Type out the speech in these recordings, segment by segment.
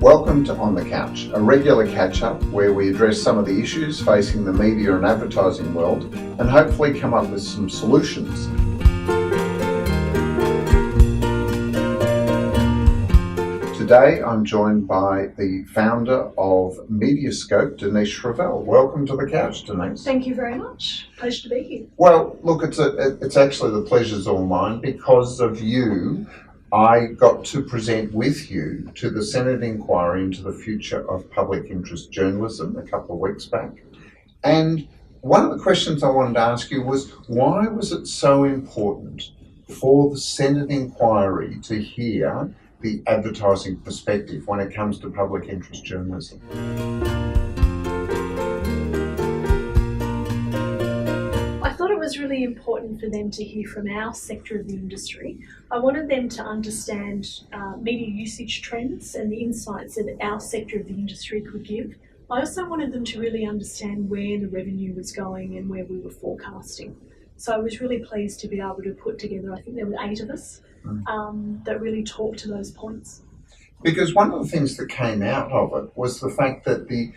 Welcome to On the Couch, a regular catch-up where we address some of the issues facing the media and advertising world and hopefully come up with some solutions. Today I'm joined by the founder of Mediascope, Denise Shrevell. Welcome to the couch, Denise. Thank you very much. Pleasure to be here. Well, look, it's actually the pleasure's all mine. Because of you, I got to present with you to the Senate inquiry into the future of public interest journalism a couple of weeks back. And one of the questions I wanted to ask you was, why was it so important for the Senate inquiry to hear the advertising perspective when it comes to public interest journalism? I thought it was really important for them to hear from our sector of the industry. I wanted them to understand media usage trends and the insights that our sector of the industry could give. I also wanted them to really understand where the revenue was going and where we were forecasting. So I was really pleased to be able to put together, I think there were 8 of us, that really talked to those points. Because one of the things that came out of it was the fact that the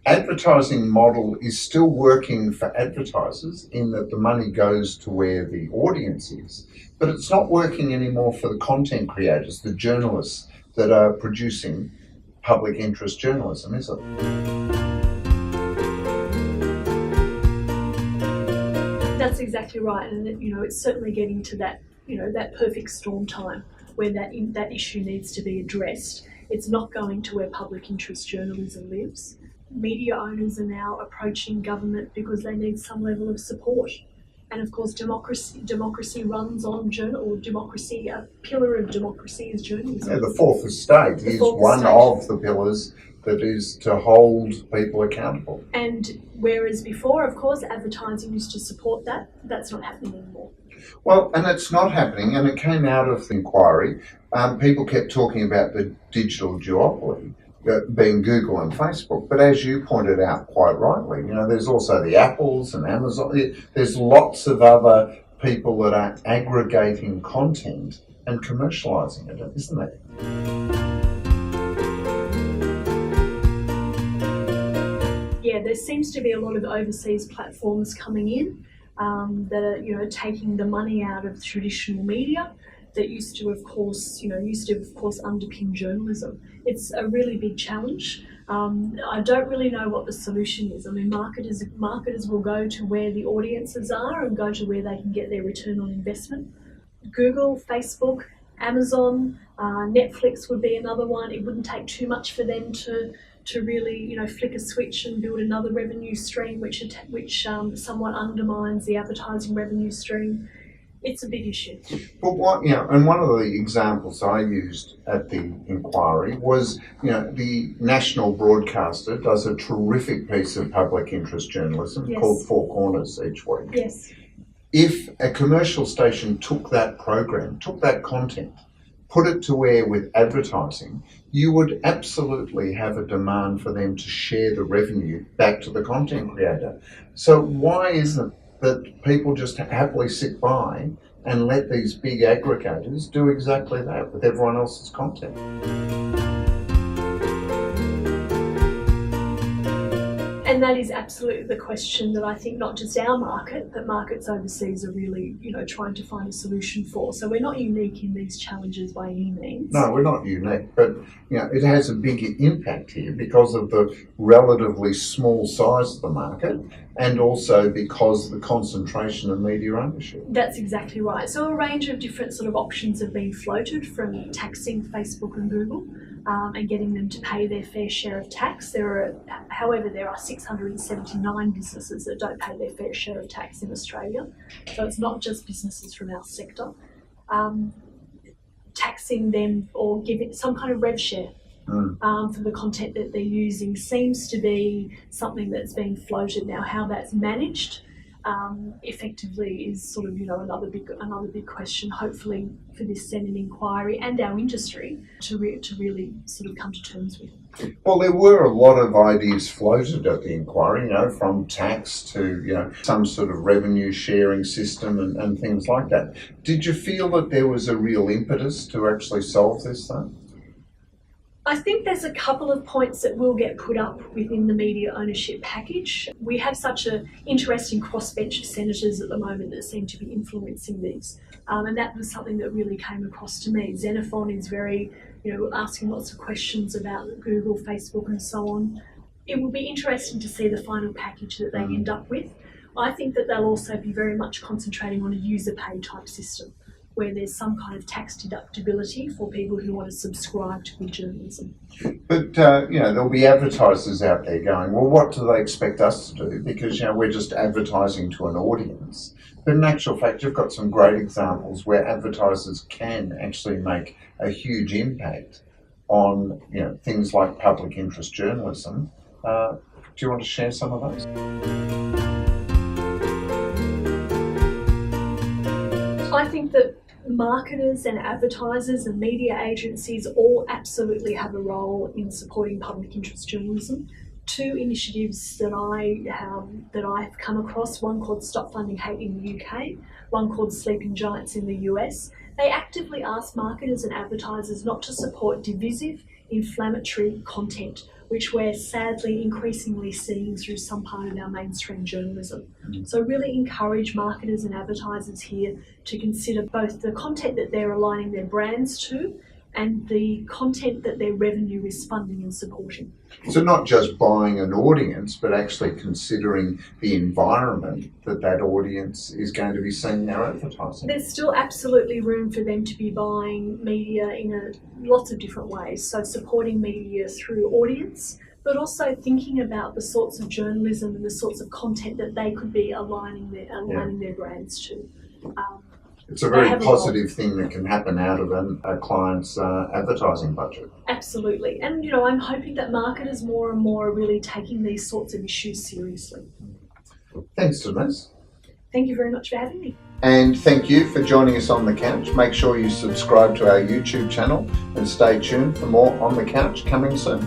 advertising model is still working for advertisers in that the money goes to where the audience is, but it's not working anymore for the content creators, the journalists that are producing public interest journalism, is it? That's exactly right, and it's certainly getting to that that perfect storm time where that issue needs to be addressed. It's not going to where public interest journalism lives. Media owners are now approaching government because they need some level of support, and of course, democracy runs on democracy. A pillar of democracy is journalism. Yeah, the fourth estate is one of the pillars that is to hold people accountable. And whereas before, of course, advertising used to support that, that's not happening anymore. Well, and it's not happening, and it came out of the inquiry. People kept talking about the digital duopoly, being Google and Facebook, but as you pointed out quite rightly, there's also the Apples and Amazon. There's lots of other people that are aggregating content and commercialising it, isn't there? Yeah, there seems to be a lot of overseas platforms coming in that are, taking the money out of traditional media that used to, of course, underpin journalism. It's a really big challenge. I don't really know what the solution is. I mean, marketers will go to where the audiences are and go to where they can get their return on investment. Google, Facebook, Amazon, Netflix would be another one. It wouldn't take too much for them to really, flick a switch and build another revenue stream which somewhat undermines the advertising revenue stream. It's a big issue. But and one of the examples I used at the inquiry was, the national broadcaster does a terrific piece of public interest journalism called Four Corners each week. Yes. If a commercial station took that program, took that content, put it to air with advertising, you would absolutely have a demand for them to share the revenue back to the content creator. So why isn't that people just happily sit by and let these big aggregators do exactly that with everyone else's content? And that is absolutely the question that I think not just our market, but markets overseas are really, trying to find a solution for. So we're not unique in these challenges by any means. No, we're not unique, but it has a big impact here because of the relatively small size of the market and also because of the concentration of media ownership. That's exactly right. So a range of different sort of options have been floated, from taxing Facebook and Google and getting them to pay their fair share of tax. However, there are 679 businesses that don't pay their fair share of tax in Australia. So it's not just businesses from our sector. Taxing them or giving some kind of rev share for the content that they're using seems to be something that's being floated now. How that's managed effectively is sort of another big question. Hopefully for this Senate inquiry and our industry to really sort of come to terms with. Well, there were a lot of ideas floated at the inquiry, from tax to, some sort of revenue sharing system and things like that. Did you feel that there was a real impetus to actually solve this, though? I think there's a couple of points that will get put up within the media ownership package. We have such an interesting crossbench of senators at the moment that seem to be influencing these. And that was something that really came across to me. Xenophon is very, asking lots of questions about Google, Facebook and so on. It will be interesting to see the final package that they end up with. I think that they'll also be very much concentrating on a user pay type system, where there's some kind of tax deductibility for people who want to subscribe to good journalism. But, there'll be advertisers out there going, well, what do they expect us to do? Because, we're just advertising to an audience. But in actual fact, you've got some great examples where advertisers can actually make a huge impact on, things like public interest journalism. Do you want to share some of those? I think that marketers and advertisers and media agencies all absolutely have a role in supporting public interest journalism. Two initiatives that I've come across, one called Stop Funding Hate in the UK, one called Sleeping Giants in the US. They actively ask marketers and advertisers not to support divisive, inflammatory content, which we're sadly increasingly seeing through some part of our mainstream journalism. So really encourage marketers and advertisers here to consider both the content that they're aligning their brands to and the content that their revenue is funding and supporting. So not just buying an audience, but actually considering the environment that audience is going to be seeing their advertising. There's still absolutely room for them to be buying media in lots of different ways. So supporting media through audience, but also thinking about the sorts of journalism and the sorts of content that they could be aligning their brands to. It's a very positive thing that can happen out of a client's advertising budget. Absolutely. And, I'm hoping that marketers more and more are really taking these sorts of issues seriously. Thanks, Denise. Thank you very much for having me. And thank you for joining us on The Couch. Make sure you subscribe to our YouTube channel and stay tuned for more On The Couch coming soon.